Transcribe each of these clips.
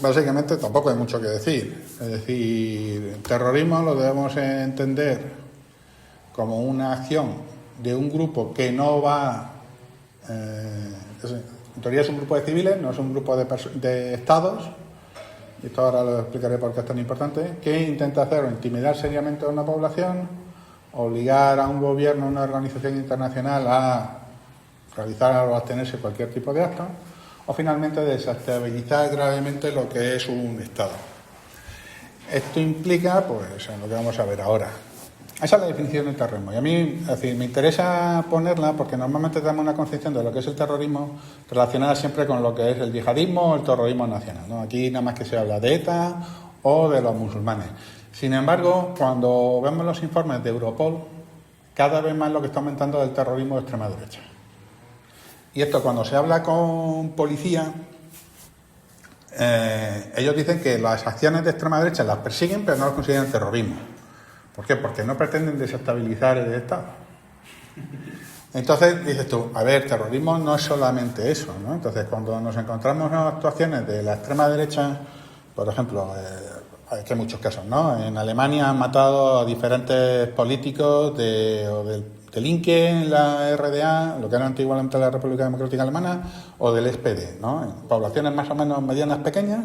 básicamente tampoco hay mucho que decir. Es decir, terrorismo lo debemos entender como una acción de un grupo que no va... en teoría es un grupo de civiles, no es un grupo de estados, y esto ahora lo explicaré por qué es tan importante, que intenta hacer o intimidar seriamente a una población, obligar a un gobierno, a una organización internacional a realizar o abstenerse cualquier tipo de acto, o finalmente desestabilizar gravemente lo que es un Estado. Esto implica, pues, en lo que vamos a ver ahora. Esa es la definición del terrorismo. Y a mí, es decir, me interesa ponerla porque normalmente tenemos una concepción de lo que es el terrorismo relacionada siempre con lo que es el yihadismo o el terrorismo nacional, ¿no? Aquí nada más que se habla de ETA o de los musulmanes. Sin embargo, cuando vemos los informes de Europol, cada vez más lo que está aumentando es el terrorismo de extrema derecha. Y esto, cuando se habla con policía, ellos dicen que las acciones de extrema derecha las persiguen, pero no las consideran terrorismo. ¿Por qué? Porque no pretenden desestabilizar el Estado. Entonces dices tú, a ver, terrorismo no es solamente eso, ¿no? Entonces, cuando nos encontramos en actuaciones de la extrema derecha, por ejemplo, hay que muchos casos, ¿no? En Alemania han matado a diferentes políticos del INKE en la RDA, lo que era antiguamente la República Democrática Alemana, o del SPD, ¿no? En poblaciones más o menos medianas, pequeñas,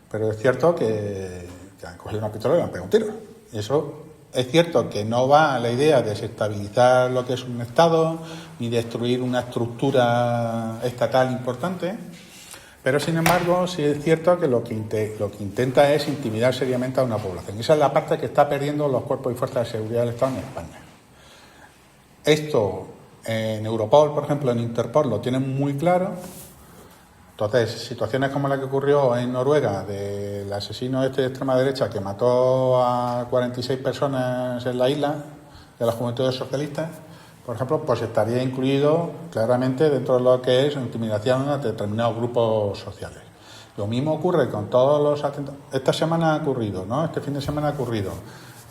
pero es cierto que han cogido una pistola y le han pegado un tiro. Y eso es cierto que no va a la idea de desestabilizar lo que es un Estado, ni destruir una estructura estatal importante, pero sin embargo sí es cierto que lo que intenta es intimidar seriamente a una población. Esa es la parte que está perdiendo los cuerpos y fuerzas de seguridad del Estado en España. Esto en Europol, por ejemplo, en Interpol lo tienen muy claro. Entonces, situaciones como la que ocurrió en Noruega del asesino de extrema derecha que mató a 46 personas en la isla de las Juventudes Socialistas, por ejemplo, pues estaría incluido claramente dentro de lo que es intimidación a determinados grupos sociales. Lo mismo ocurre con todos los atentados. Esta semana ha ocurrido, ¿no? Este fin de semana ha ocurrido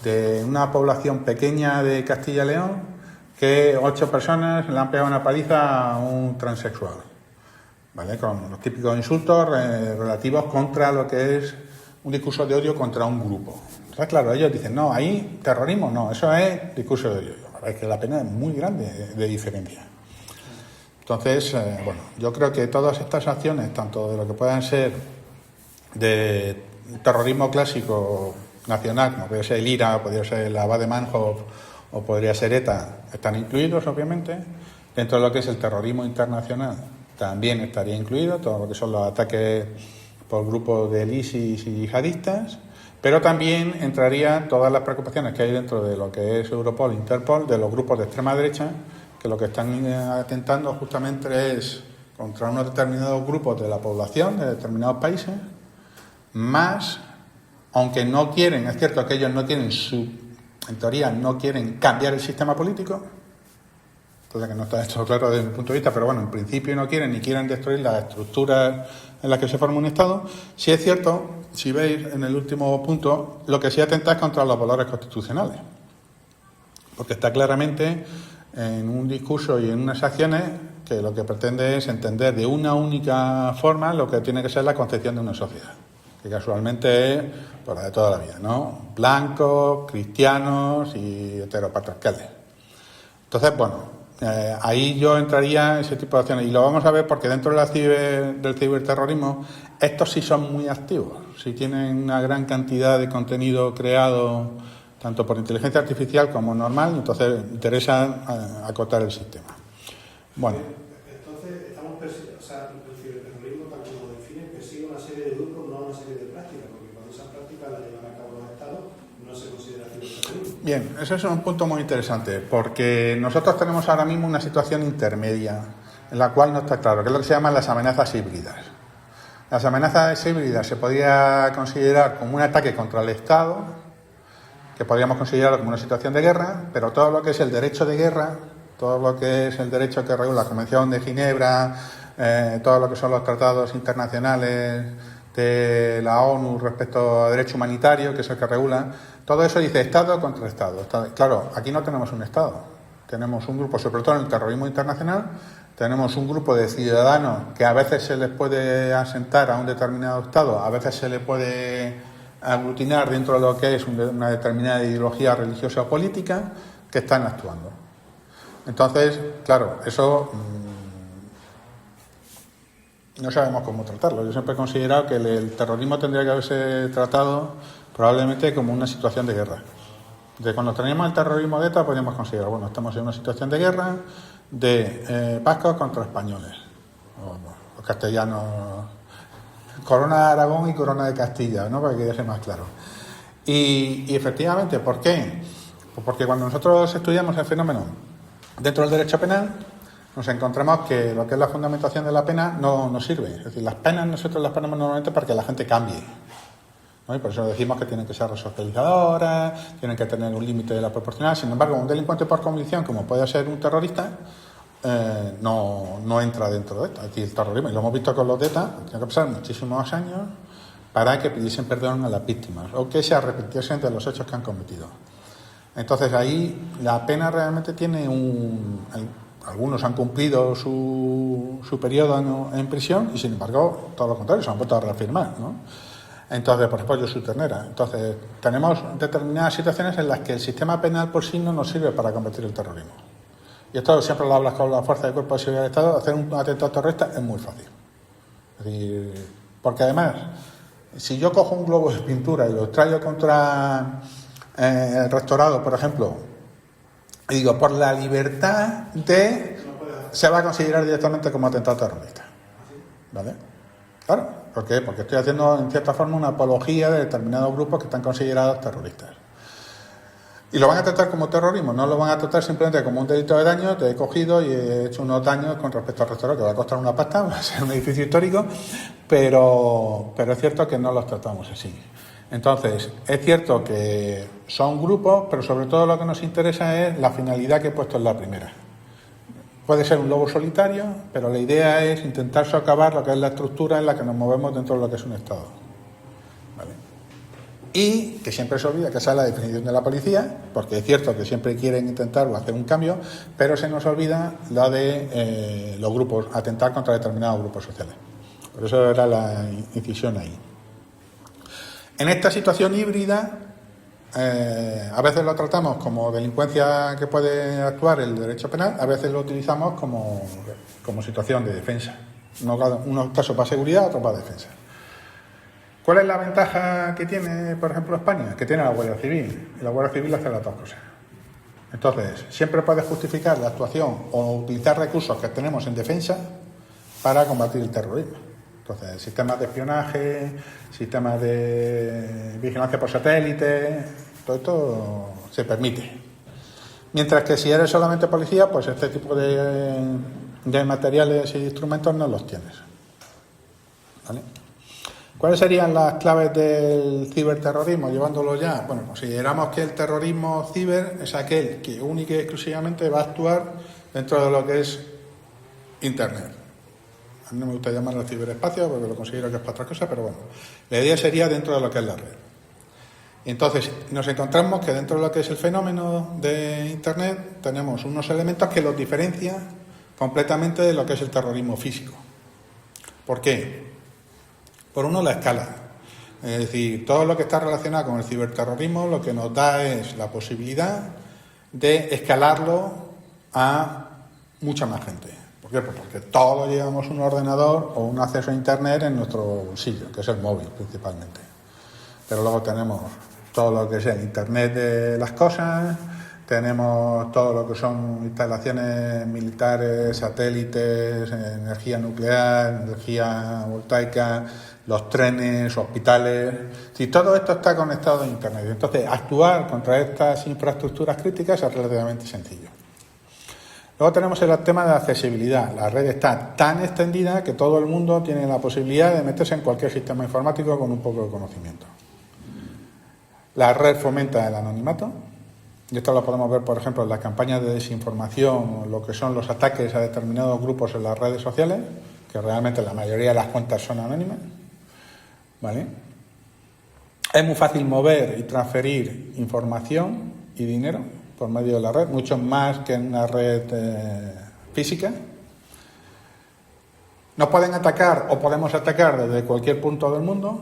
de una población pequeña de Castilla y León que 8 personas le han pegado una paliza a un transexual, ¿vale? Con los típicos insultos relativos contra lo que es un discurso de odio contra un grupo. Entonces, claro, ellos dicen, no, ahí terrorismo no, eso es discurso de odio. La verdad es que la pena es muy grande de diferencia. Entonces, bueno, yo creo que todas estas acciones, tanto de lo que puedan ser de terrorismo clásico nacional, como podría ser el IRA, podría ser la Baader-Meinhof o podría ser ETA, están incluidos, obviamente. Dentro de lo que es el terrorismo internacional también estaría incluido todo lo que son los ataques por grupos del ISIS y yihadistas, pero también entraría todas las preocupaciones que hay dentro de lo que es Europol, Interpol, de los grupos de extrema derecha, que lo que están atentando justamente es contra unos determinados grupos de la población de determinados países, más, aunque no quieren, es cierto que ellos no tienen en teoría no quieren cambiar el sistema político, cosa que no está esto claro desde mi punto de vista, pero bueno, en principio no quieren ni quieren destruir las estructuras en las que se forma un Estado. Sí es cierto, si veis en el último punto, lo que sí atenta es contra los valores constitucionales, porque está claramente en un discurso y en unas acciones que lo que pretende es entender de una única forma lo que tiene que ser la concepción de una sociedad, que casualmente es por la de toda la vida, ¿no? Blancos, cristianos y heteropatriarcales. Entonces, bueno, ahí yo entraría en ese tipo de acciones y lo vamos a ver porque dentro del ciberterrorismo estos sí son muy activos, sí tienen una gran cantidad de contenido creado tanto por inteligencia artificial como normal, entonces interesa acotar el sistema. Bueno. Entonces estamos persiguiendo, o sea, el ciberterrorismo tal como lo define, persigue una serie de grupos, no una serie de prácticas, porque cuando esas prácticas las llevan a cabo los estados no se considera ciberterrorismo. Bien, ese es un punto muy interesante, porque nosotros tenemos ahora mismo una situación intermedia, en la cual no está claro, que es lo que se llaman las amenazas híbridas. Las amenazas híbridas se podría considerar como un ataque contra el Estado, que podríamos considerarlo como una situación de guerra, pero todo lo que es el derecho de guerra, todo lo que es el derecho que regula la Convención de Ginebra, todo lo que son los tratados internacionales de la ONU respecto a derecho humanitario, que es el que regula, todo eso dice Estado contra Estado. Claro, aquí no tenemos un Estado, tenemos un grupo, sobre todo en el terrorismo internacional, tenemos un grupo de ciudadanos que a veces se les puede asentar a un determinado Estado, a veces se les puede aglutinar dentro de lo que es una determinada ideología religiosa o política, que están actuando. Entonces, claro, eso no sabemos cómo tratarlo. Yo siempre he considerado que el terrorismo tendría que haberse tratado probablemente como una situación de guerra. De cuando teníamos el terrorismo de ETA podríamos considerar, bueno, estamos en una situación de guerra de vascos contra españoles, o los castellanos, corona de Aragón y corona de Castilla, ¿no? Para que quede más claro. Y efectivamente, ¿por qué? Pues porque cuando nosotros estudiamos el fenómeno dentro del derecho penal, nos encontramos que lo que es la fundamentación de la pena no sirve. Es decir, las penas nosotros las ponemos normalmente para que la gente cambie, ¿no? Y por eso decimos que tienen que ser resocializadoras, tienen que tener un límite de la proporcional. Sin embargo, un delincuente por convicción, como puede ser un terrorista, no entra dentro de ETA. Es decir, el terrorismo, y lo hemos visto con los de ETA, tiene que pasar muchísimos años para que pidiesen perdón a las víctimas o que se arrepintiesen de los hechos que han cometido. Entonces ahí la pena realmente tiene algunos han cumplido su periodo en prisión y sin embargo todo lo contrario, se han vuelto a reafirmar, ¿no? Entonces, por ejemplo, Josu Ternera. Entonces tenemos determinadas situaciones en las que el sistema penal por sí no nos sirve para combatir el terrorismo. Y esto siempre lo hablas con la fuerza del Cuerpo de Seguridad del Estado. Hacer un atentado terrorista es muy fácil. Es decir, porque además, si yo cojo un globo de pintura y lo traigo contra el rectorado, por ejemplo, y digo, por la libertad se va a considerar directamente como atentado terrorista. ¿Vale? Claro, ¿por qué? Porque estoy haciendo en cierta forma una apología de determinados grupos que están considerados terroristas. Y lo van a tratar como terrorismo, no lo van a tratar simplemente como un delito de daño. Te he cogido y he hecho unos daños con respecto al restaurante, que va a costar una pasta, va a ser un edificio histórico, pero es cierto que no los tratamos así. Entonces, es cierto que son grupos, pero sobre todo lo que nos interesa es la finalidad que he puesto en la primera. Puede ser un lobo solitario, pero la idea es intentar socavar lo que es la estructura en la que nos movemos dentro de lo que es un Estado. ¿Vale? Y que siempre se olvida que esa es la definición de la policía, porque es cierto que siempre quieren intentar o hacer un cambio, pero se nos olvida la de los grupos, atentar contra determinados grupos sociales. Por eso era la incisión ahí. En esta situación híbrida, a veces lo tratamos como delincuencia que puede actuar el derecho penal, a veces lo utilizamos como situación de defensa. Unos casos para seguridad, otros para defensa. ¿Cuál es la ventaja que tiene, por ejemplo, España? Que tiene la Guardia Civil. Y la Guardia Civil hace las dos cosas. Entonces, siempre puede justificar la actuación o utilizar recursos que tenemos en defensa para combatir el terrorismo. Entonces, sistemas de espionaje, sistemas de vigilancia por satélite, todo esto se permite. Mientras que si eres solamente policía, pues este tipo de materiales e instrumentos no los tienes. ¿Vale? ¿Cuáles serían las claves del ciberterrorismo? Llevándolo ya, bueno, consideramos que el terrorismo ciber es aquel que única y exclusivamente va a actuar dentro de lo que es Internet. A mí no me gusta llamarlo ciberespacio porque lo considero que es para otra cosa, pero bueno, la idea sería dentro de lo que es la red. Entonces, nos encontramos que dentro de lo que es el fenómeno de Internet tenemos unos elementos que los diferencian completamente de lo que es el terrorismo físico. ¿Por qué? Por uno, la escala. Es decir, todo lo que está relacionado con el ciberterrorismo lo que nos da es la posibilidad de escalarlo a mucha más gente. ¿Por qué? Pues porque todos llevamos un ordenador o un acceso a Internet en nuestro bolsillo, que es el móvil principalmente. Pero luego tenemos todo lo que es el Internet de las cosas, tenemos todo lo que son instalaciones militares, satélites, energía nuclear, energía voltaica, los trenes, hospitales. Si todo esto está conectado a Internet, entonces actuar contra estas infraestructuras críticas es relativamente sencillo. Luego tenemos el tema de la accesibilidad. La red está tan extendida que todo el mundo tiene la posibilidad de meterse en cualquier sistema informático con un poco de conocimiento. La red fomenta el anonimato. Y esto lo podemos ver, por ejemplo, en las campañas de desinformación, lo que son los ataques a determinados grupos en las redes sociales, que realmente la mayoría de las cuentas son anónimas. ¿Vale? Es muy fácil mover y transferir información y dinero por medio de la red, mucho más que en una red física. Nos pueden atacar o podemos atacar desde cualquier punto del mundo.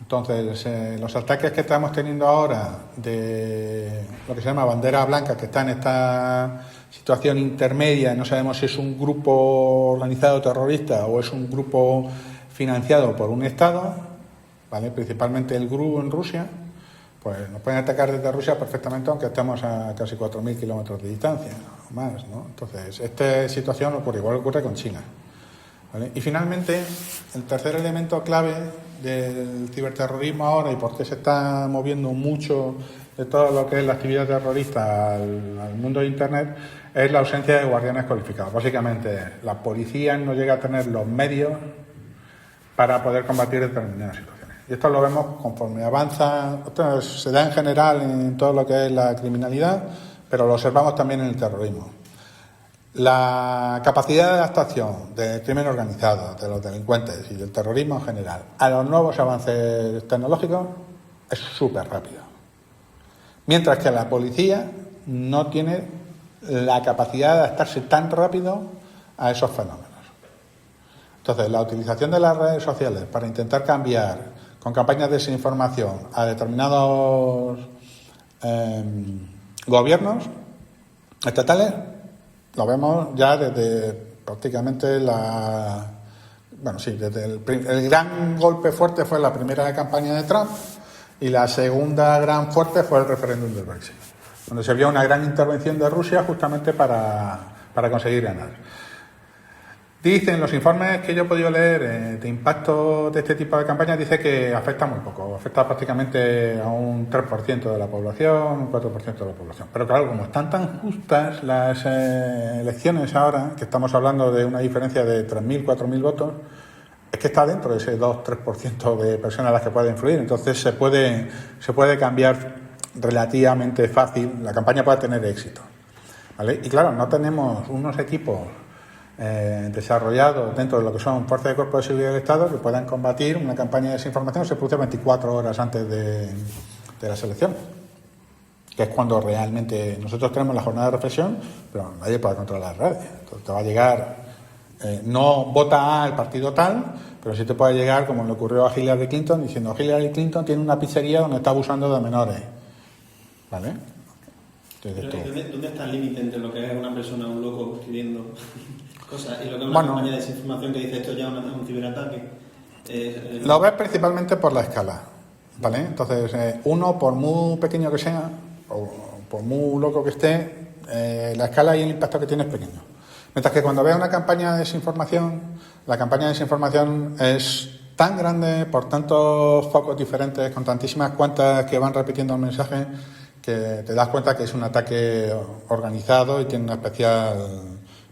Entonces, los ataques que estamos teniendo ahora de lo que se llama bandera blanca, que está en esta situación intermedia, no sabemos si es un grupo organizado terrorista o es un grupo financiado por un Estado, ¿vale? Principalmente el GRU en Rusia, pues nos pueden atacar desde Rusia perfectamente, aunque estemos a casi 4.000 kilómetros de distancia o más, ¿no? Entonces, esta situación igual ocurre con China, ¿vale? Y finalmente, el tercer elemento clave del ciberterrorismo ahora y por qué se está moviendo mucho de todo lo que es la actividad terrorista al mundo de Internet es la ausencia de guardianes cualificados. Básicamente, la policía no llega a tener los medios para poder combatir determinadas situaciones. Y esto lo vemos conforme avanza, esto se da en general en todo lo que es la criminalidad, pero lo observamos también en el terrorismo. La capacidad de adaptación del crimen organizado, de los delincuentes y del terrorismo en general a los nuevos avances tecnológicos es súper rápido. Mientras que la policía no tiene la capacidad de adaptarse tan rápido a esos fenómenos. Entonces, la utilización de las redes sociales para intentar cambiar con campañas de desinformación a determinados gobiernos estatales, lo vemos ya desde prácticamente desde el gran golpe fuerte fue la primera campaña de Trump y la segunda gran fuerte fue el referéndum del Brexit, donde se vio una gran intervención de Rusia justamente para conseguir ganar. Dicen los informes que yo he podido leer de impacto de este tipo de campañas, dice que afecta muy poco, afecta prácticamente a un 3% de la población, un 4% de la población. Pero claro, como están tan justas las elecciones ahora, que estamos hablando de una diferencia de 3.000, 4.000 votos, es que está dentro de ese 2-3% de personas a las que puede influir. Entonces se puede cambiar relativamente fácil, la campaña puede tener éxito, ¿vale? Y claro, no tenemos unos equipos desarrollados dentro de lo que son fuerzas de cuerpo de seguridad del Estado que puedan combatir una campaña de desinformación que se produce 24 horas antes de las elecciones, que es cuando realmente nosotros tenemos la jornada de reflexión, pero nadie puede controlar las redes. Entonces te va a llegar, no vota al partido tal, pero sí te puede llegar, como le ocurrió a Hillary Clinton, diciendo Hillary Clinton tiene una pizzería donde está abusando de menores, ¿vale? ¿Dónde está el límite entre lo que es una persona, un loco escribiendo cosas y lo que es una campaña de desinformación que dice esto ya es un ciberataque? Lo ves principalmente por la escala, ¿vale? Entonces, uno, por muy pequeño que sea, o por muy loco que esté, la escala y el impacto que tiene es pequeño. Mientras que cuando ves una campaña de desinformación, la campaña de desinformación es tan grande, por tantos focos diferentes, con tantísimas cuentas que van repitiendo el mensaje, que te das cuenta que es un ataque organizado y tiene una especial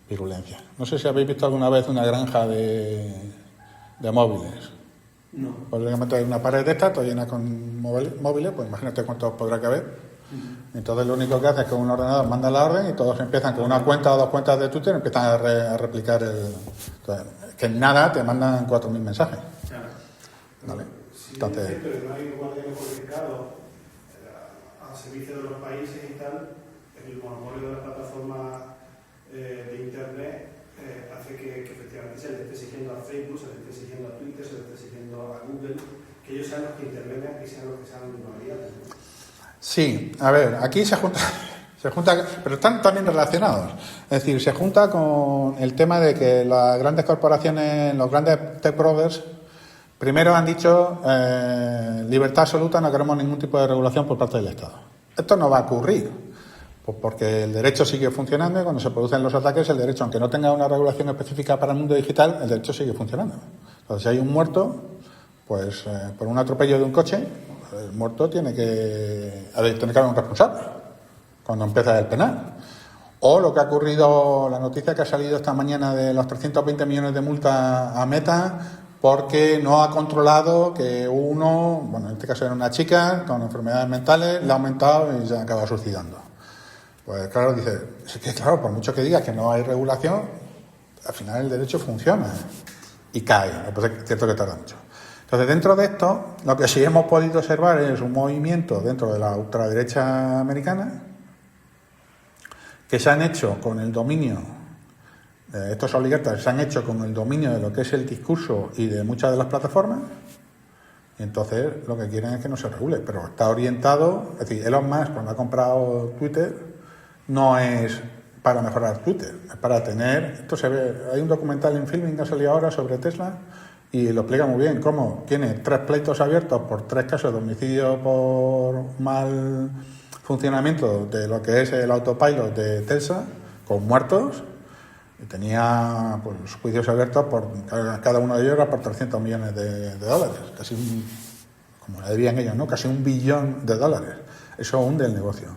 virulencia. No sé si habéis visto alguna vez una granja de móviles. No. Pues obviamente hay una pared de estas, toda llena con móviles, pues imagínate cuántos podrá caber. Entonces lo único que hace es que un ordenador manda la orden y todos empiezan con una cuenta o dos cuentas de Twitter, empiezan a replicar entonces, que en nada te mandan 4.000 mensajes. Claro. ¿Vale? Sí, Entonces, es cierto que no hay guardianes cualificados al servicio de los países y tal. El monopolio de las plataformas de Internet hace que efectivamente se le esté exigiendo a Facebook, se le esté exigiendo a Twitter, se le esté exigiendo a Google, que ellos sean los que intervengan y sean los que sean variables, ¿no? sí, a ver, aquí se junta, pero están también relacionados. Es decir, se junta con el tema de que las grandes corporaciones, los grandes tech brokers, primero han dicho libertad absoluta, no queremos ningún tipo de regulación por parte del Estado. Esto no va a ocurrir, pues porque el derecho sigue funcionando y cuando se producen los ataques, el derecho, aunque no tenga una regulación específica para el mundo digital, el derecho sigue funcionando. Entonces, si hay un muerto, pues por un atropello de un coche, el muerto tiene que haber un responsable cuando empieza el penal. O lo que ha ocurrido, la noticia que ha salido esta mañana de los 320 millones de multa a Meta porque no ha controlado que uno, bueno, en este caso era una chica con enfermedades mentales, le ha aumentado y se acaba suicidando. Pues claro, dice, es que claro, por mucho que digas que no hay regulación, al final el derecho funciona y cae. Es cierto que tarda mucho. Entonces, dentro de esto, lo que sí hemos podido observar es un movimiento dentro de la ultraderecha americana, que se han hecho con el dominio, estos oligarcas se han hecho con el dominio de lo que es el discurso y de muchas de las plataformas, y entonces lo que quieren es que no se regule, pero está orientado, es decir, Elon Musk cuando ha comprado Twitter no es para mejorar Twitter, es para tener, esto se ve, hay un documental en Filming que ha salido ahora sobre Tesla y lo explica muy bien, cómo tiene 3 pleitos abiertos por 3 casos de homicidio por mal funcionamiento de lo que es el autopilot de Tesla, con muertos, y tenía pues juicios abiertos por cada uno de ellos era por 300 millones de dólares, casi como le dirían ellos, ¿no? Casi $1 billón. Eso hunde el negocio.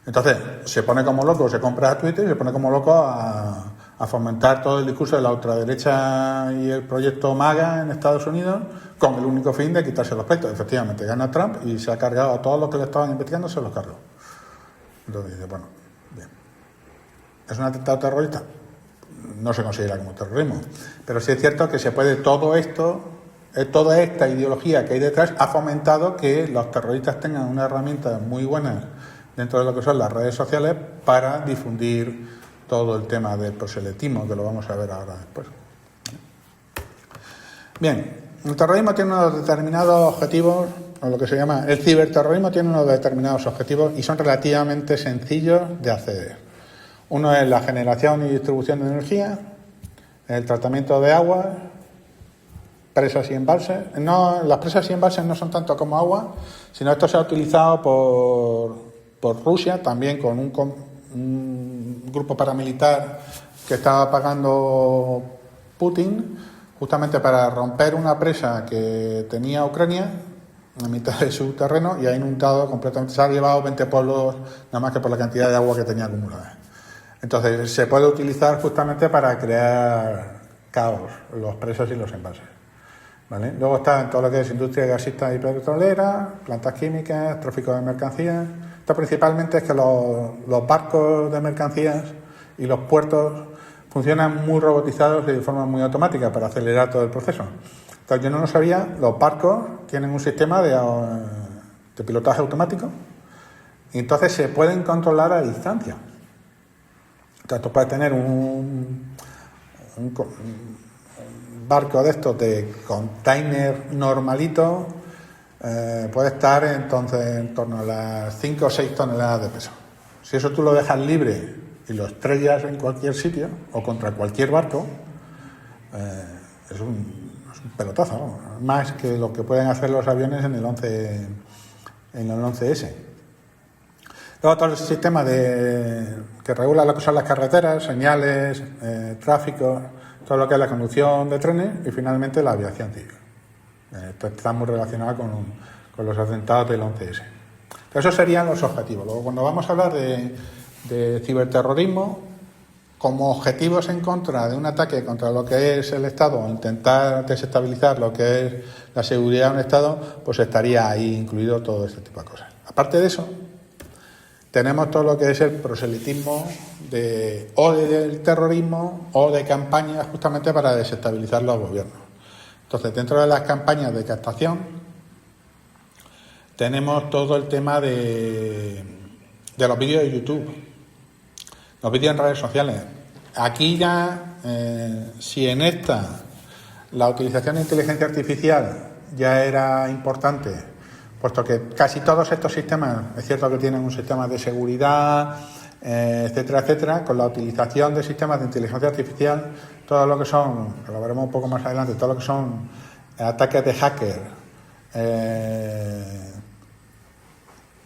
Entonces, se pone como loco, se compra Twitter y se pone como loco a fomentar todo el discurso de la ultraderecha y el proyecto MAGA en Estados Unidos con el único fin de quitarse los pleitos. Efectivamente, gana Trump y se ha cargado a todos los que le estaban investigando, se los cargó. Entonces dice, bueno, bien. ¿Es un atentado terrorista? No se considera como terrorismo. Pero sí es cierto que se puede todo esto, toda esta ideología que hay detrás ha fomentado que los terroristas tengan una herramienta muy buena dentro de lo que son las redes sociales para difundir todo el tema del proselitismo, que lo vamos a ver ahora después. Bien, el terrorismo tiene unos determinados objetivos, o lo que se llama el ciberterrorismo tiene unos determinados objetivos y son relativamente sencillos de acceder. Uno es la generación y distribución de energía, el tratamiento de agua, presas y embalses. No, las presas y embalses no son tanto como agua, sino esto se ha utilizado por Rusia, también con un grupo paramilitar que estaba pagando Putin, justamente para romper una presa que tenía Ucrania en mitad de su terreno, y ha inundado completamente, se ha llevado 20 pueblos nada más que por la cantidad de agua que tenía acumulada. Entonces se puede utilizar justamente para crear caos, los presas y los embalses, ¿vale? Luego está todo lo que es industria gasista y petrolera, plantas químicas, tráfico de mercancías. Esto principalmente es que los barcos de mercancías y los puertos funcionan muy robotizados y de forma muy automática para acelerar todo el proceso. Entonces, yo no lo sabía, los barcos tienen un sistema de pilotaje automático y entonces se pueden controlar a distancia. Entonces, tú puedes tener un barco de estos de container normalito, puede estar entonces en torno a las 5 o 6 toneladas de peso. Si eso tú lo dejas libre y lo estrellas en cualquier sitio o contra cualquier barco, es un pelotazo, ¿no? Más que lo que pueden hacer los aviones en el 11S. Luego todo el sistema que regula lo que son las carreteras, señales, tráfico, todo lo que es la conducción de trenes y finalmente la aviación civil. Esto está muy relacionado con los atentados del 11S. Esos serían los objetivos. Luego, cuando vamos a hablar de ciberterrorismo, como objetivos en contra de un ataque contra lo que es el Estado o intentar desestabilizar lo que es la seguridad de un Estado, pues estaría ahí incluido todo este tipo de cosas. Aparte de eso, tenemos todo lo que es el proselitismo o del terrorismo o de campañas justamente para desestabilizar los gobiernos. Entonces, dentro de las campañas de captación, tenemos todo el tema de los vídeos de YouTube, los vídeos en redes sociales. Aquí ya, si en esta la utilización de inteligencia artificial ya era importante, puesto que casi todos estos sistemas, es cierto que tienen un sistema de seguridad, etcétera, etcétera, con la utilización de sistemas de inteligencia artificial, todo lo que son, lo veremos un poco más adelante, todo lo que son ataques de hacker,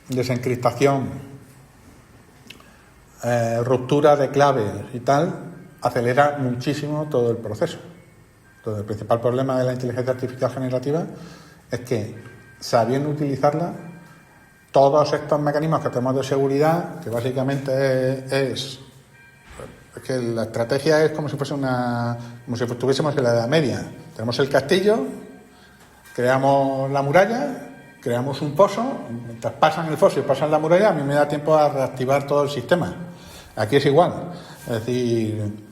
desencriptación, ruptura de claves y tal, acelera muchísimo todo el proceso. Entonces, el principal problema de la inteligencia artificial generativa es que, sabiendo utilizarla, todos estos mecanismos que tenemos de seguridad, que básicamente es que la estrategia es como si fuese como si estuviésemos en la Edad Media. Tenemos el castillo, creamos la muralla, creamos un foso, mientras pasan el foso y pasan la muralla, a mí me da tiempo a reactivar todo el sistema. Aquí es igual. Es decir,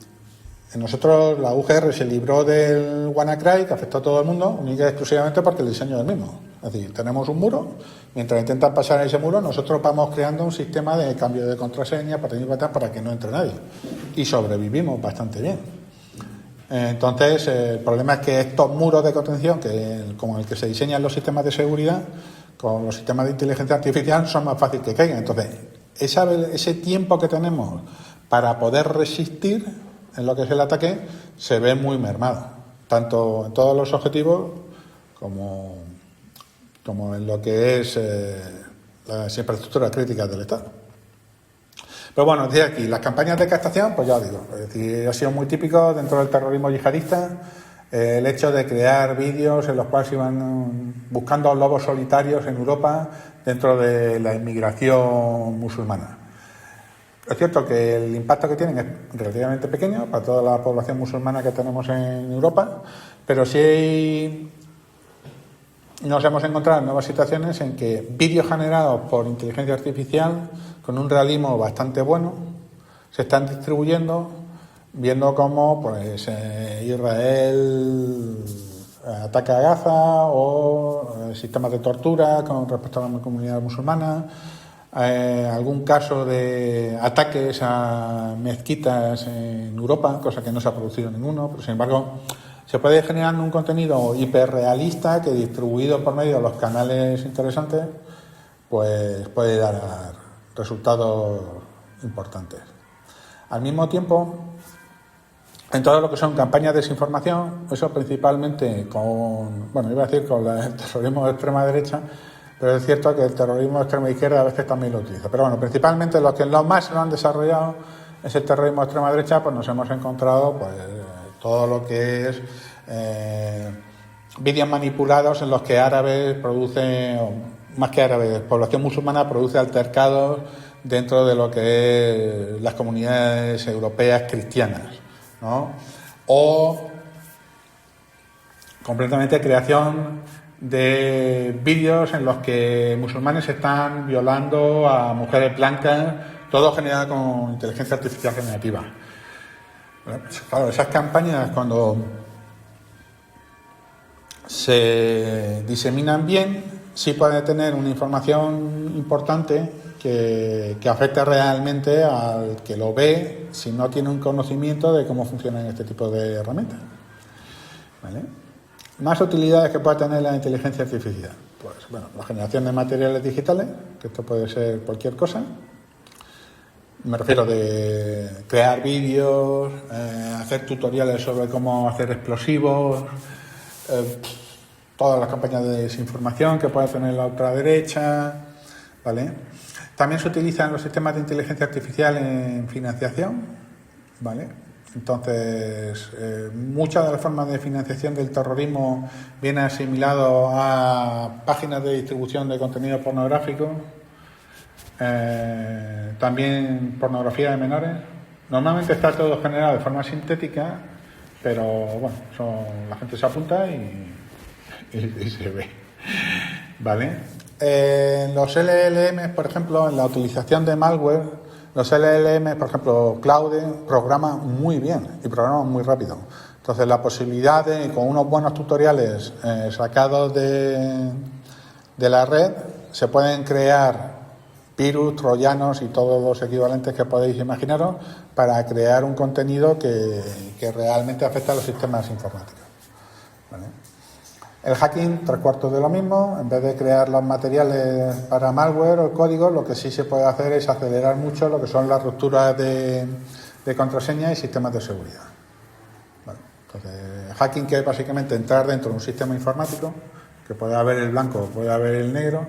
nosotros la UGR se libró del WannaCry, que afectó a todo el mundo, única y exclusivamente porque el diseño es el mismo. Es decir, tenemos un muro, mientras intentan pasar ese muro, nosotros vamos creando un sistema de cambio de contraseña para que no entre nadie. Y sobrevivimos bastante bien. Entonces, el problema es que estos muros de contención, como el que se diseñan los sistemas de seguridad, con los sistemas de inteligencia artificial, son más fáciles que caigan. Entonces, ese tiempo que tenemos para poder resistir en lo que es el ataque se ve muy mermado, tanto en todos los objetivos como en lo que es las infraestructuras críticas del Estado. Pero bueno, desde aquí, las campañas de captación, pues ya os digo, es decir, ha sido muy típico dentro del terrorismo yihadista el hecho de crear vídeos en los cuales iban buscando lobos solitarios en Europa dentro de la inmigración musulmana. Es cierto que el impacto que tienen es relativamente pequeño para toda la población musulmana que tenemos en Europa, pero sí nos hemos encontrado en nuevas situaciones en que vídeos generados por inteligencia artificial con un realismo bastante bueno se están distribuyendo, viendo cómo pues Israel ataca a Gaza o sistemas de tortura con respecto a la comunidad musulmana, algún caso de ataques a mezquitas en Europa, cosa que no se ha producido ninguno, pero sin embargo se puede generar un contenido hiperrealista que, distribuido por medio de los canales interesantes, pues puede dar resultados importantes. Al mismo tiempo, en todo lo que son campañas de desinformación, eso principalmente con el terrorismo de extrema derecha, pero es cierto que el terrorismo de extrema izquierda a veces también lo utiliza. Pero bueno, principalmente los que más lo han desarrollado es el terrorismo de extrema derecha, pues nos hemos encontrado pues todo lo que es vídeos manipulados en los que árabes producen, o más que árabes, población musulmana produce altercados dentro de lo que es las comunidades europeas cristianas, ¿no? O completamente creación de vídeos en los que musulmanes están violando a mujeres blancas, todo generado con inteligencia artificial generativa. Claro, esas campañas, cuando se diseminan bien, sí pueden tener una información importante que afecta realmente al que lo ve si no tiene un conocimiento de cómo funcionan este tipo de herramientas. ¿Vale? Más utilidades que puede tener la inteligencia artificial. Pues bueno, la generación de materiales digitales, que esto puede ser cualquier cosa. Me refiero de crear vídeos, hacer tutoriales sobre cómo hacer explosivos, todas las campañas de desinformación que puede tener la ultraderecha, ¿vale? También se utilizan los sistemas de inteligencia artificial en financiación, ¿vale? Entonces, muchas de las formas de financiación del terrorismo vienen asimilado a páginas de distribución de contenido pornográfico, también pornografía de menores. Normalmente está todo generado de forma sintética, pero bueno, la gente se apunta y se ve, ¿vale? Los LLM, por ejemplo, en la utilización de malware, los LLM, por ejemplo, Claude, programan muy bien y programan muy rápido. Entonces, la posibilidad de, con unos buenos tutoriales sacados de la red, se pueden crear virus, troyanos y todos los equivalentes que podéis imaginaros para crear un contenido que realmente afecta a los sistemas informáticos, ¿vale? El hacking, 3/4 de lo mismo. En vez de crear los materiales para malware o código, lo que sí se puede hacer es acelerar mucho lo que son las rupturas de contraseña y sistemas de seguridad. Bueno, entonces, hacking, que es básicamente entrar dentro de un sistema informático, que puede haber el blanco o puede haber el negro,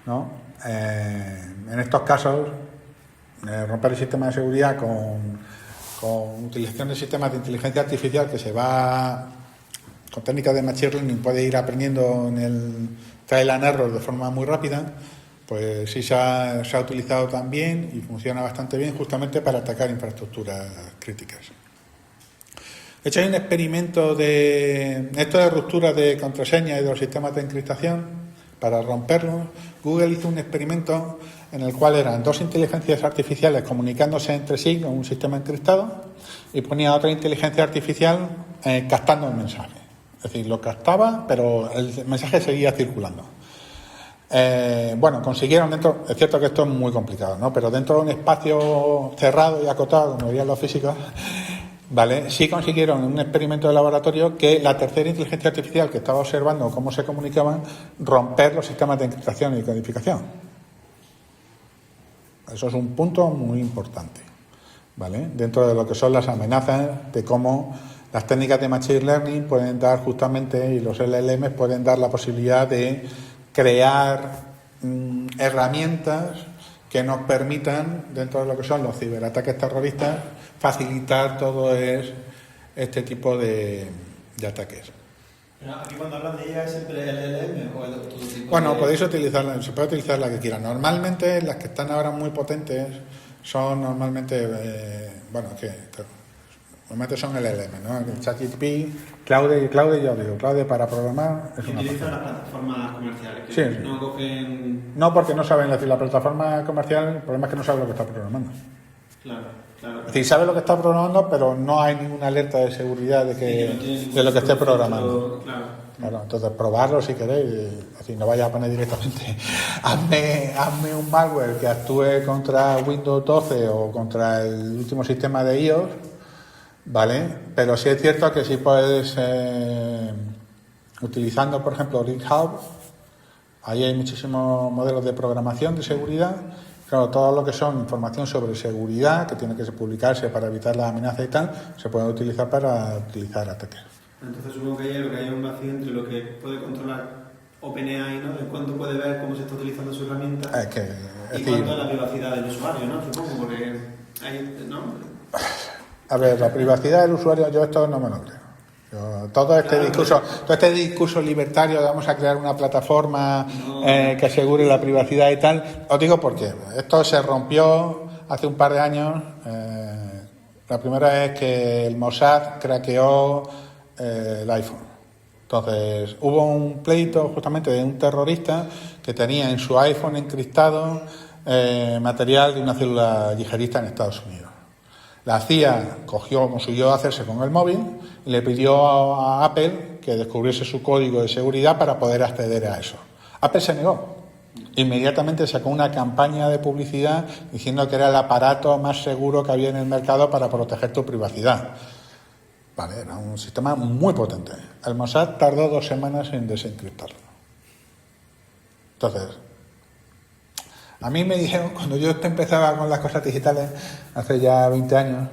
¿no? En estos casos, romper el sistema de seguridad con utilización de sistemas de inteligencia artificial que se va con técnicas de machine learning, puede ir aprendiendo en el trial and error de forma muy rápida, pues sí se ha utilizado también y funciona bastante bien justamente para atacar infraestructuras críticas. De hecho, hay un experimento de esto de ruptura de contraseña y de los sistemas de encriptación. Para romperlos, Google hizo un experimento en el cual eran dos inteligencias artificiales comunicándose entre sí con un sistema encriptado y ponía otra inteligencia artificial captando el mensaje. Es decir, lo captaba, pero el mensaje seguía circulando. Bueno, consiguieron dentro, es cierto que esto es muy complicado, ¿no? Pero dentro de un espacio cerrado y acotado, como dirían los físicos, ¿vale? Sí consiguieron en un experimento de laboratorio que la tercera inteligencia artificial que estaba observando cómo se comunicaban, romper los sistemas de encriptación y codificación. Eso es un punto muy importante, ¿vale? Dentro de lo que son las amenazas de cómo las técnicas de Machine Learning pueden dar justamente, y los LLMs pueden dar la posibilidad de crear herramientas que nos permitan, dentro de lo que son los ciberataques terroristas, facilitar todo este tipo de ataques. Pero aquí cuando hablan de ella, ¿es siempre LLM o el otro tipo? Bueno, podéis utilizarla, se puede utilizar la que quieran. Normalmente las que están ahora muy potentes son normalmente, normalmente son LLM, ¿no? El ChatGPT, Claude, yo digo, Claude para programar es una utilizan las plataformas comerciales, que sí. No cogen... No, porque no saben decir la plataforma comercial, el problema es que no saben lo que está programando. Claro. Es decir, sabe lo que está programando, pero no hay ninguna alerta de seguridad de lo que esté programando. Claro, entonces probarlo si queréis. Es decir, no vayas a poner directamente hazme un malware que actúe contra Windows 12 o contra el último sistema de iOS, ¿vale? Pero sí es cierto que sí puedes, utilizando por ejemplo GitHub, ahí hay muchísimos modelos de programación de seguridad. Claro, todo lo que son información sobre seguridad, que tiene que publicarse para evitar la amenaza y tal, se puede utilizar para utilizar ataques. Entonces supongo que hay un vacío entre lo que puede controlar OpenAI, ¿no? De cuánto puede ver cómo se está utilizando su herramienta y cuánto es la privacidad del usuario, ¿no? Supongo, porque hay, ¿no? A ver, la privacidad del usuario, yo esto no me lo creo. Todo este discurso libertario de vamos a crear una plataforma que asegure la privacidad y tal, os digo por qué. Esto se rompió hace un par de años. La primera vez que el Mossad craqueó el iPhone. Entonces hubo un pleito justamente de un terrorista que tenía en su iPhone encriptado material de una célula yihadista en Estados Unidos. La CIA consiguió hacerse con el móvil y le pidió a Apple que descubriese su código de seguridad para poder acceder a eso. Apple se negó. Inmediatamente sacó una campaña de publicidad diciendo que era el aparato más seguro que había en el mercado para proteger tu privacidad. Vale, era un sistema muy potente. El Mossad tardó 2 semanas en desencriptarlo. Entonces, a mí me dijeron, cuando yo empezaba con las cosas digitales, hace ya 20 años,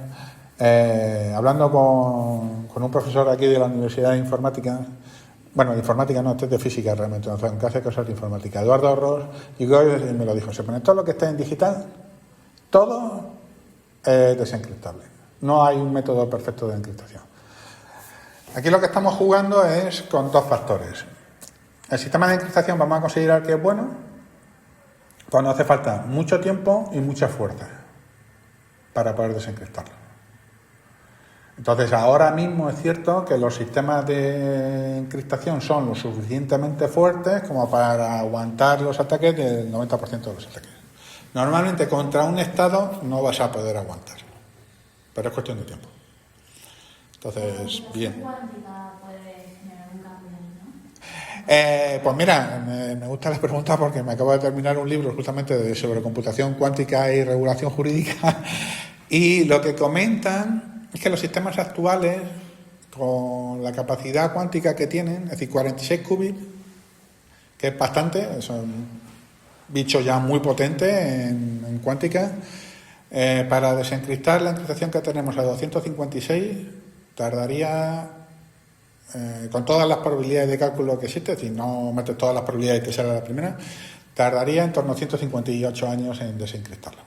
hablando con un profesor aquí de la Universidad de Informática, bueno, de informática no, este es de física realmente, que hace cosas de informática, Eduardo Ross, y me lo dijo, se pone todo lo que está en digital, todo es desencriptable. No hay un método perfecto de encriptación. Aquí lo que estamos jugando es con 2 factores. El sistema de encriptación vamos a considerar que es bueno cuando hace falta mucho tiempo y mucha fuerza para poder desencriptarlo. Entonces, ahora mismo es cierto que los sistemas de encriptación son lo suficientemente fuertes como para aguantar los ataques del 90% de los ataques. Normalmente contra un estado no vas a poder aguantar, pero es cuestión de tiempo. Entonces, bien. Pues mira, me gusta la pregunta porque me acabo de terminar un libro justamente sobre computación cuántica y regulación jurídica y lo que comentan es que los sistemas actuales con la capacidad cuántica que tienen, es decir, 46 qubits, que es bastante, es un bicho ya muy potente en cuántica, para desencriptar la encriptación que tenemos a 256 tardaría... con todas las probabilidades de cálculo que existe, es decir, no metes todas las probabilidades que sea la primera, tardaría en torno a 158 años en desencriptarlo.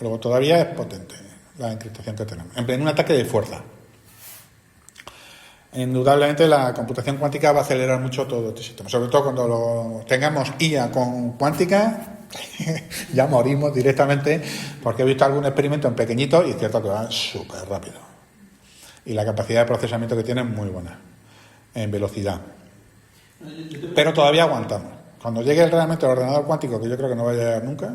Luego todavía es potente la encriptación que tenemos, en un ataque de fuerza. Indudablemente la computación cuántica va a acelerar mucho todo este sistema, sobre todo cuando tengamos IA con cuántica, ya morimos directamente, porque he visto algún experimento en pequeñito y es cierto que va súper rápido. Y la capacidad de procesamiento que tiene es muy buena en velocidad, pero todavía aguantamos. Cuando llegue realmente el ordenador cuántico, que yo creo que no va a llegar nunca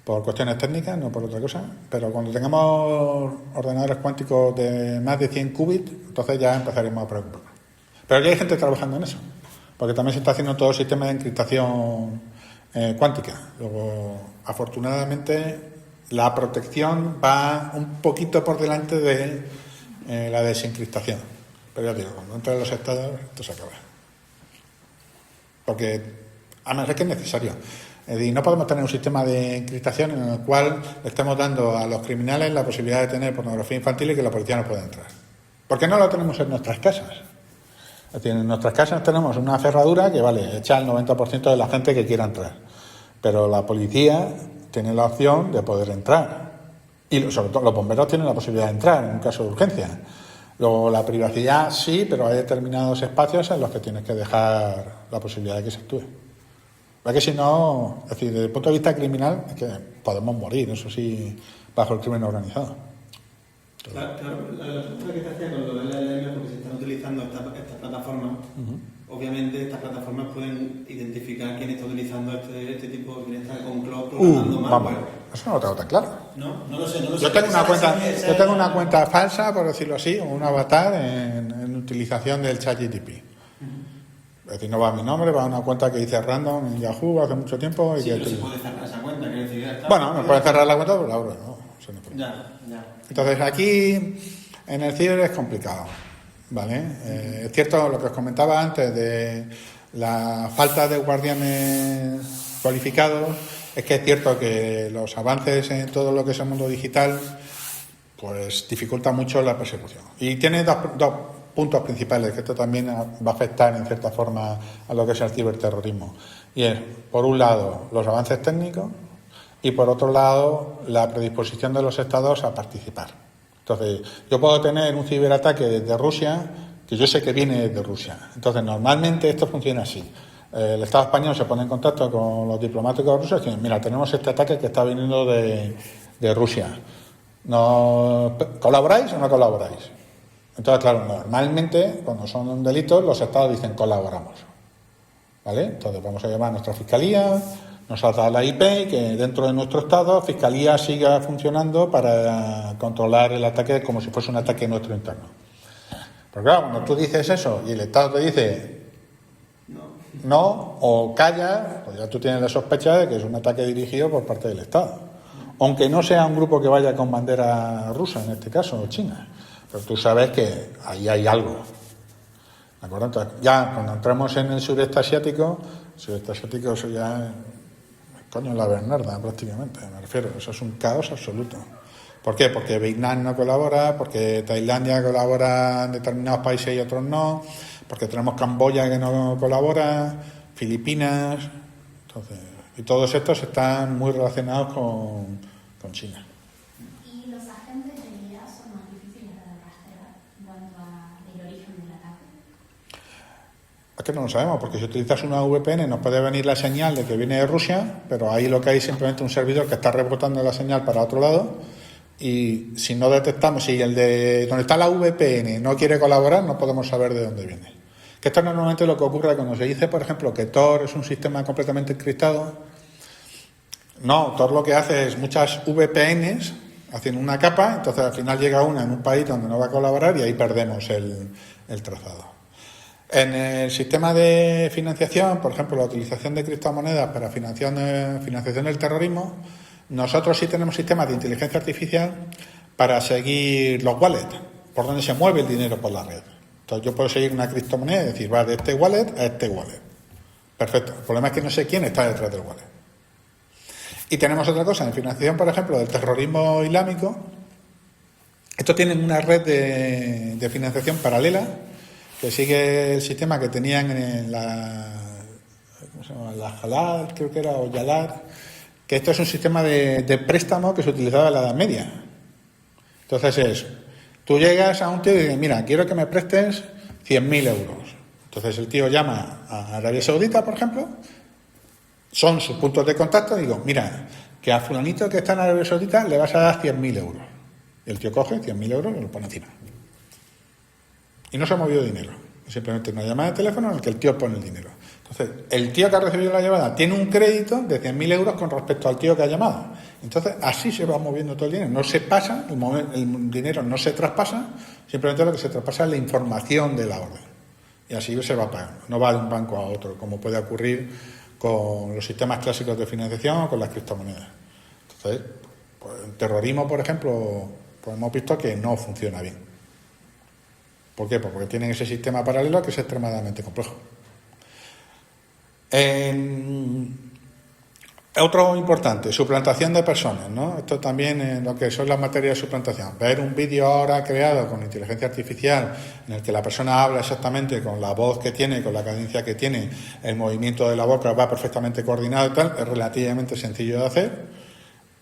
por cuestiones técnicas, no por otra cosa, pero cuando tengamos ordenadores cuánticos de más de 100 qubits, entonces ya empezaremos a preocuparnos. Pero ya hay gente trabajando en eso, porque también se está haciendo todo el sistema de encriptación cuántica. Luego, afortunadamente, la protección va un poquito por delante de la desencriptación. Pero ya digo, cuando entran los estados, esto se acaba. Porque, además, es que es necesario. Es decir, no podemos tener un sistema de encriptación en el cual le estemos dando a los criminales la posibilidad de tener pornografía infantil y que la policía no pueda entrar. ¿Por qué no lo tenemos en nuestras casas? Es decir, en nuestras casas tenemos una cerradura que, vale, echa el 90% de la gente que quiera entrar. Pero la policía tiene la opción de poder entrar. Y sobre todo los bomberos tienen la posibilidad de entrar en un caso de urgencia. Luego la privacidad sí, pero hay determinados espacios en los que tienes que dejar la posibilidad de que se actúe. Es que si no, es decir, desde el punto de vista criminal, es que podemos morir, eso sí, bajo el crimen organizado. Claro, la pregunta que te hacía con lo del LLM, porque se están utilizando estas plataformas, obviamente estas plataformas pueden identificar quién está utilizando este tipo, quién está con cloud programando mal. Vamos, eso no lo tengo tan claro. No lo sé. Yo tengo una cuenta falsa, por decirlo así, o un avatar en utilización del ChatGPT. Es decir, no va a mi nombre, va a una cuenta que hice random en Yahoo hace mucho tiempo. Sí, pero se puede cerrar esa cuenta, quiero decir... Bueno, me puede cerrar la cuenta, pero la abro, ¿no? Ya. Entonces, aquí, en el ciber es complicado, ¿vale? Es cierto lo que os comentaba antes de la falta de guardianes cualificados, es que es cierto que los avances en todo lo que es el mundo digital, pues dificulta mucho la persecución. Y tiene dos puntos principales, que esto también va a afectar en cierta forma a lo que es el ciberterrorismo. Y es, por un lado, los avances técnicos y, por otro lado, la predisposición de los estados a participar. Entonces, yo puedo tener un ciberataque desde Rusia, que yo sé que viene desde Rusia. Entonces, normalmente esto funciona así. El Estado español se pone en contacto con los diplomáticos rusos y dice, mira, tenemos este ataque que está viniendo de Rusia. ¿Colaboráis o no colaboráis? Entonces, claro, normalmente, cuando son delitos, los estados dicen colaboramos. ¿Vale? Entonces, vamos a llamar a nuestra fiscalía, nos salta la IP, que dentro de nuestro estado, fiscalía siga funcionando para controlar el ataque como si fuese un ataque nuestro interno. Pero claro, cuando tú dices eso y el estado te dice no o calla, pues ya tú tienes la sospecha de que es un ataque dirigido por parte del estado. Aunque no sea un grupo que vaya con bandera rusa, en este caso, o china. Pero tú sabes que ahí hay algo. ¿De acuerdo? Entonces, ya cuando entramos en el sureste asiático eso ya coño la Bernarda prácticamente, me refiero. Eso es un caos absoluto. ¿Por qué? Porque Vietnam no colabora, porque Tailandia colabora en determinados países y otros no, porque tenemos Camboya que no colabora, Filipinas, entonces, y todos estos están muy relacionados con China. ¿Y los agentes de IA son más difíciles de rastrear en cuanto al origen del ataque? Es que no lo sabemos, porque si utilizas una VPN nos puede venir la señal de que viene de Rusia, pero ahí lo que hay es simplemente un servidor que está rebotando la señal para otro lado, y si no detectamos, si el de donde está la VPN no quiere colaborar, no podemos saber de dónde viene. Que esto es normalmente lo que ocurre cuando se dice, por ejemplo, que Tor es un sistema completamente encriptado. No, Tor lo que hace es muchas VPNs hacen una capa, entonces al final llega una en un país donde no va a colaborar y ahí perdemos el trazado. En el sistema de financiación, por ejemplo, la utilización de criptomonedas para financiación del terrorismo, nosotros sí tenemos sistemas de inteligencia artificial para seguir los wallets, por donde se mueve el dinero por la red. Entonces yo puedo seguir una criptomoneda y decir, va de este wallet a este wallet. Perfecto. El problema es que no sé quién está detrás del wallet. Y tenemos otra cosa, en financiación, por ejemplo, del terrorismo islámico. Estos tienen una red de financiación paralela que sigue el sistema que tenían en la Jalal, creo que era, o Yalar, que esto es un sistema de préstamo que se utilizaba en la Edad Media. Entonces tú llegas a un tío y dices, mira, quiero que me prestes 100.000 euros. Entonces el tío llama a Arabia Saudita, por ejemplo, son sus puntos de contacto, y digo, mira, que a fulanito que está en Arabia Saudita le vas a dar 100.000 euros. Y el tío coge 100.000 euros y lo pone encima. Y no se ha movido dinero. Es simplemente una llamada de teléfono en la que el tío pone el dinero. Entonces, el tío que ha recibido la llamada tiene un crédito de 100.000 euros con respecto al tío que ha llamado. Entonces, así se va moviendo todo el dinero. No se pasa, el dinero no se traspasa, simplemente lo que se traspasa es la información de la orden. Y así se va pagando. No va de un banco a otro, como puede ocurrir con los sistemas clásicos de financiación o con las criptomonedas. Entonces, pues, el terrorismo, por ejemplo, pues hemos visto que no funciona bien. ¿Por qué? Pues porque tienen ese sistema paralelo que es extremadamente complejo. Otro importante, suplantación de personas, ¿no? Esto también en lo que son las materias de suplantación. Ver un vídeo ahora creado con inteligencia artificial en el que la persona habla exactamente con la voz que tiene, con la cadencia que tiene, el movimiento de la boca va perfectamente coordinado y tal, es relativamente sencillo de hacer.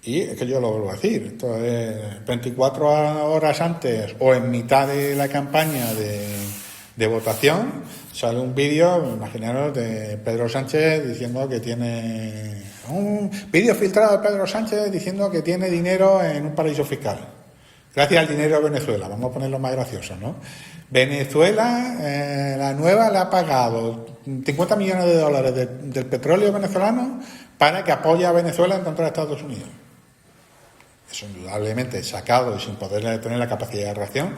Y es que yo lo vuelvo a decir, esto es 24 horas antes o en mitad de la campaña de votación, sale un vídeo, imaginaros, de Pedro Sánchez diciendo que tiene un vídeo filtrado de Pedro Sánchez diciendo que tiene dinero en un paraíso fiscal. Gracias al dinero de Venezuela, vamos a ponerlo más gracioso, ¿no? Venezuela, la nueva, le ha pagado 50 millones de dólares del petróleo venezolano para que apoye a Venezuela en contra de Estados Unidos. Eso indudablemente sacado y sin poder tener la capacidad de reacción.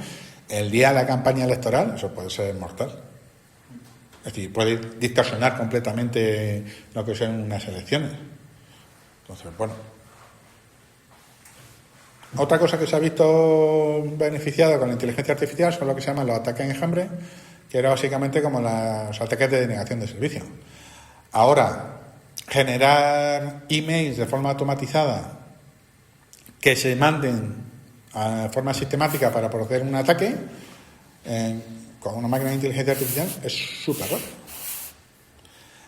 El día de la campaña electoral, eso puede ser mortal. Es decir, puede distorsionar completamente lo que son unas elecciones. Entonces, bueno. Otra cosa que se ha visto beneficiada con la inteligencia artificial son lo que se llaman los ataques en enjambre, que era básicamente como los ataques de denegación de servicio. Ahora, generar emails de forma automatizada que se manden a forma sistemática para proceder un ataque con una máquina de inteligencia artificial es súper raro.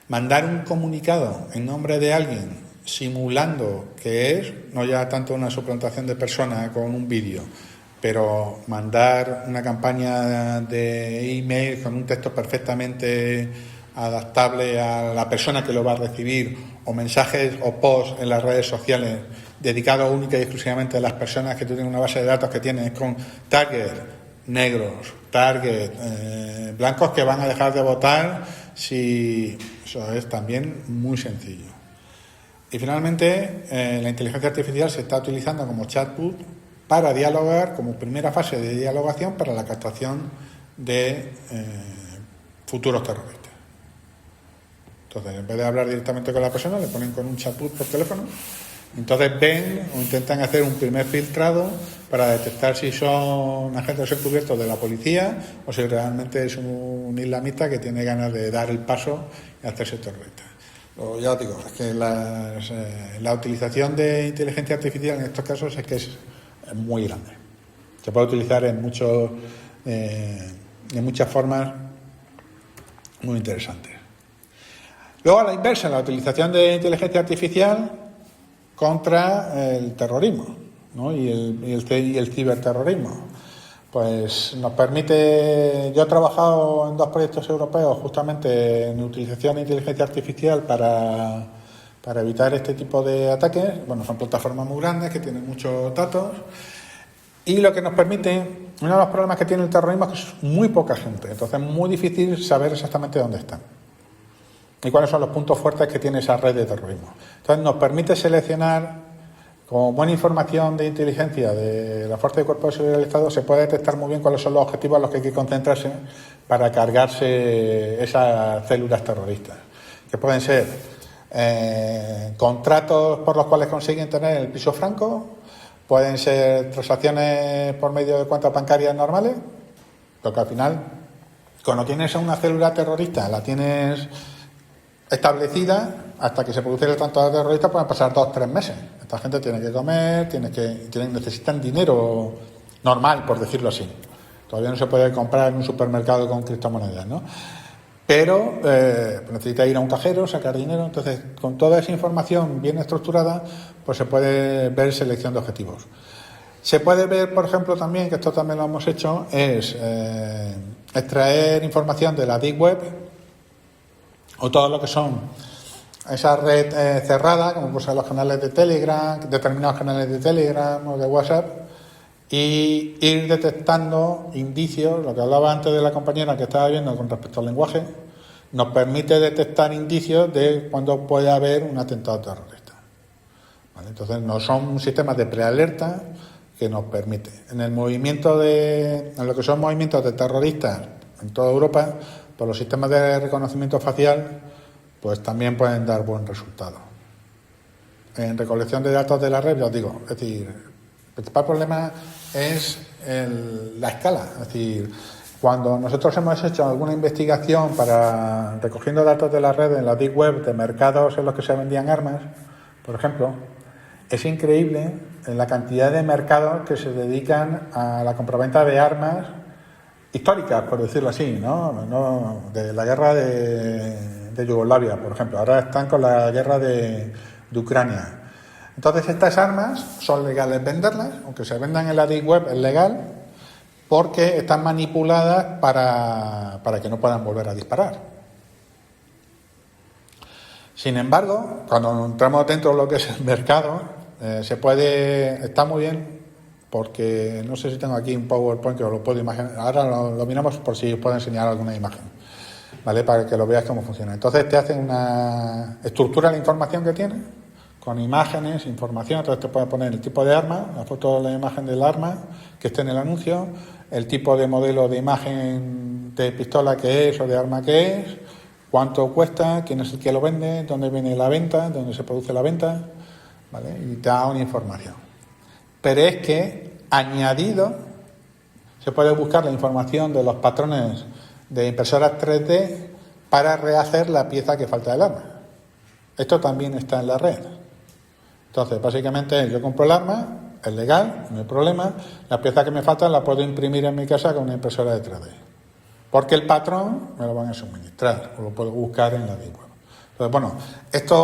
Mandar un comunicado en nombre de alguien simulando que es, no ya tanto una suplantación de persona con un vídeo, pero mandar una campaña de email con un texto perfectamente adaptable a la persona que lo va a recibir, o mensajes o posts en las redes sociales dedicados única y exclusivamente a las personas que tienen una base de datos que tienen con target negros, target blancos que van a dejar de votar, si eso es también muy sencillo. Y finalmente, la inteligencia artificial se está utilizando como chatbot para dialogar, como primera fase de dialogación para la captación de futuros terroristas. Entonces, en vez de hablar directamente con la persona, le ponen con un chatbot por teléfono. Entonces ven o intentan hacer un primer filtrado para detectar si son agentes encubiertos de la policía o si realmente es un islamista que tiene ganas de dar el paso y hacerse terrorista. Ya os digo, es que la utilización de inteligencia artificial en estos casos es que es muy grande. Se puede utilizar en muchas formas muy interesantes. Luego, a la inversa, la utilización de inteligencia artificial contra el terrorismo, ¿no? y el ciberterrorismo. Pues nos permite. Yo he trabajado en 2 proyectos europeos justamente en utilización de inteligencia artificial para evitar este tipo de ataques. Bueno, son plataformas muy grandes que tienen muchos datos. Y lo que nos permite, uno de los problemas que tiene el terrorismo es que es muy poca gente. Entonces es muy difícil saber exactamente dónde están y cuáles son los puntos fuertes que tiene esa red de terrorismo. Entonces nos permite seleccionar, con buena información de inteligencia de la Fuerza de Cuerpo de Seguridad del Estado, se puede detectar muy bien cuáles son los objetivos a los que hay que concentrarse para cargarse esas células terroristas, que pueden ser contratos por los cuales consiguen tener el piso franco, pueden ser transacciones por medio de cuentas bancarias normales, porque al final, cuando tienes a una célula terrorista, la tienes establecida, hasta que se produce el atentado terrorista pueden pasar 2-3 meses. Esta gente tiene que comer, necesitan dinero normal, por decirlo así. Todavía no se puede comprar en un supermercado con criptomonedas, ¿no? Pero necesita ir a un cajero, sacar dinero. Entonces, con toda esa información bien estructurada, pues se puede ver selección de objetivos. Se puede ver, por ejemplo, también, que esto también lo hemos hecho, es extraer información de la Deep Web o todo lo que son esa red cerrada, como pueden ser los canales de Telegram, determinados canales de Telegram o de WhatsApp, y ir detectando indicios. Lo que hablaba antes de la compañera que estaba viendo con respecto al lenguaje, nos permite detectar indicios de cuando puede haber un atentado terrorista. ¿Vale? Entonces, no son sistemas de prealerta que nos permite. En lo que son movimientos de terroristas en toda Europa, pues los sistemas de reconocimiento facial pues también pueden dar buen resultado. En recolección de datos de la red, ya os digo, es decir, el principal problema es la escala. Es decir, cuando nosotros hemos hecho alguna investigación para recogiendo datos de la red en la Deep Web de mercados en los que se vendían armas, por ejemplo, es increíble la cantidad de mercados que se dedican a la compraventa de armas históricas, por decirlo así, ¿no? De la guerra de Yugoslavia, por ejemplo. Ahora están con la guerra de Ucrania. Entonces, estas armas son legales venderlas, aunque se vendan en la Deep Web, es legal, porque están manipuladas para que no puedan volver a disparar. Sin embargo, cuando entramos dentro de lo que es el mercado, está muy bien, porque no sé si tengo aquí un PowerPoint que os lo puedo imaginar. Ahora lo miramos por si os puedo enseñar alguna imagen, ¿vale? Para que lo veáis cómo funciona. Entonces te hacen una estructura de la información que tiene, con imágenes, información. Entonces te puede poner el tipo de arma, la foto de la imagen del arma que esté en el anuncio, el tipo de modelo de imagen de pistola que es o de arma que es, cuánto cuesta, quién es el que lo vende, dónde viene la venta, dónde se produce la venta, ¿vale? Y te da una información. Pero es que, añadido, se puede buscar la información de los patrones de impresoras 3D para rehacer la pieza que falta del arma. Esto también está en la red. Entonces, básicamente, yo compro el arma, es legal, no hay problema. La pieza que me falta la puedo imprimir en mi casa con una impresora de 3D. Porque el patrón me lo van a suministrar, o lo puedo buscar en la Deep Web. Entonces, bueno,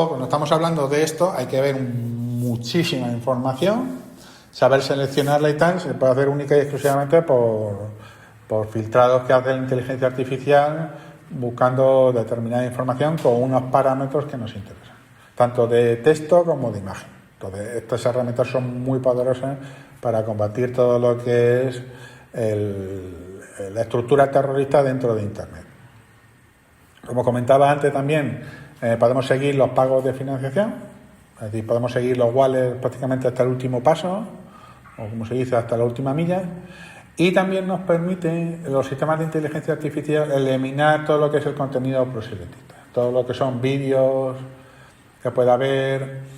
cuando estamos hablando de esto, hay que ver muchísima información, saber seleccionarla y tal. Se puede hacer única y exclusivamente por filtrados que hace la inteligencia artificial, buscando determinada información con unos parámetros que nos interesan, tanto de texto como de imagen. Entonces, estas herramientas son muy poderosas para combatir todo lo que es la estructura terrorista dentro de Internet. Como comentaba antes también, podemos seguir los pagos de financiación, es decir, podemos seguir los wallets prácticamente hasta el último paso, o como se dice, hasta la última milla, y también nos permite los sistemas de inteligencia artificial eliminar todo lo que es el contenido proselitista, todo lo que son vídeos que pueda haber,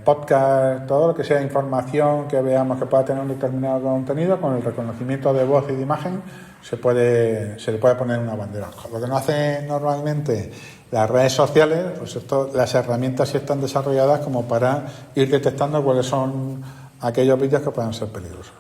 podcast, todo lo que sea información que veamos que pueda tener un determinado contenido, con el reconocimiento de voz y de imagen se le puede poner una bandera. Lo que no hacen normalmente las redes sociales, pues las herramientas sí están desarrolladas como para ir detectando cuáles son aquellos vídeos que puedan ser peligrosos.